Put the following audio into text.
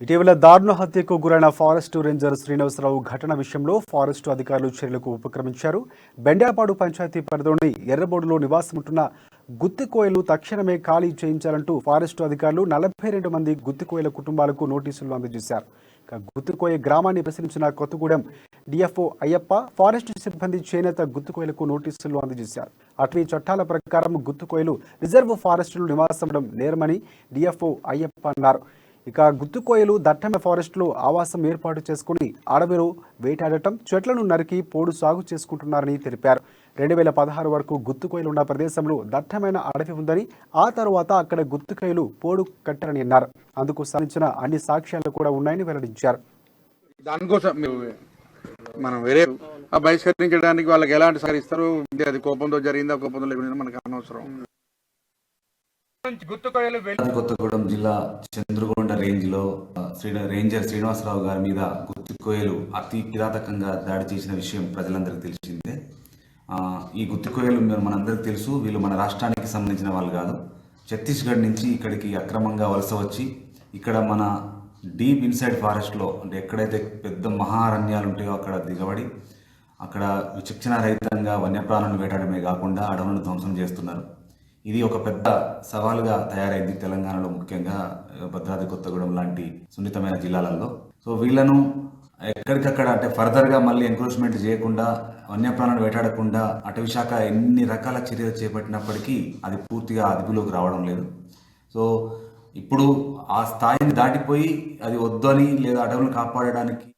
ఇటీవల దారుణ హత్యకు గురైన ఫారెస్ట్ రేంజర్ శ్రీనివాసరావు ఘటన విషయంలో ఫారెస్టు అధికారులు చర్యలకు ఉపక్రమించారు. బెండాపాడు పంచాయతీ పరిధిలోని ఎర్రబోడులో నివాసముంటున్న గుత్తికోయలు తక్షణమే ఖాళీ చేయించాలంటూ ఫారెస్టు అధికారులు 42 మంది గుత్తికోయల కుటుంబాలకు నోటీసులు అందజేశారు. గుత్తికోయ గ్రామాన్ని ప్రశ్నించిన కొత్తగూడెం డిఎఫ్ఓ అయ్యప్ప ఫారెస్టు సిబ్బంది చేనేత గుత్తికోయలకు నోటీసులు అందజేశారు. అటవీ చట్టాల ప్రకారం గుత్తికోయలు రిజర్వ్ ఫారెస్టులో నివాసమడం నేరమని డిఎఫ్ఓ అయ్యప్ప అన్నారు. ఇక గుత్తికోయలు దట్టమైన ఫారెస్టులో ఆవాసం ఏర్పాటు చేసుకుని అడవిలో వేటాడటం, చెట్లను నరికి పోడు సాగు చేసుకుంటున్నారని తెలిపారు. 2016 వరకు గుత్తికోయలు ఉన్న ప్రదేశంలో దట్టమైన అడవి ఉందని, ఆ తర్వాత అక్కడ గుత్తికోయలు పోడు కట్టారని అన్నారు. అందుకు సంబంధించిన అన్ని సాక్ష్యాలు కూడా ఉన్నాయని వెల్లడించారు. దానికోసం మనం వేరే బహిష్కరించడానికి వాళ్ళకి ఎలాంటి సహకరిస్తారు, అది కోపంతో జరిగిందా కోపంతో లేకుండా మనకు అనవసరం. కొత్తగూడెం జిల్లా చంద్రగొండ రేంజ్ లో రేంజర్ శ్రీనివాసరావు గారి మీద గుత్తికోయలు అతి కిరాతకంగా దాడి చేసిన విషయం ప్రజలందరికీ తెలిసిందే. ఈ గుత్తికోయలు మనందరికీ తెలుసు, వీళ్ళు మన రాష్ట్రానికి సంబంధించిన వాళ్ళు కాదు. ఛత్తీస్గఢ్ నుంచి ఇక్కడికి అక్రమంగా వలస వచ్చి ఇక్కడ మన డీప్ ఇన్సైడ్ ఫారెస్ట్లో, అంటే ఎక్కడైతే పెద్ద మహారణ్యాలు ఉంటాయో అక్కడ దిగబడి అక్కడ విచక్షణ రహితంగా వన్యప్రాణులను వేటాడమే కాకుండా అడవులను ధ్వంసం చేస్తున్నారు. ఇది ఒక పెద్ద సవాలుగా తయారైంది తెలంగాణలో, ముఖ్యంగా భద్రాద్రి కొత్తగూడెం లాంటి సున్నితమైన జిల్లాలలో. సో వీళ్ళను ఎక్కడికక్కడ అంటే ఫర్దర్గా మళ్ళీ ఎంక్రోచ్మెంట్ చేయకుండా, వన్యప్రాణాలు వేటాడకుండా అటవీ శాఖ ఎన్ని రకాల చర్యలు చేపట్టినప్పటికీ అది పూర్తిగా అదుపులోకి రావడం లేదు. సో ఇప్పుడు ఆ స్థాయిని దాటిపోయి అది వద్దని లేదా అడవులను కాపాడడానికి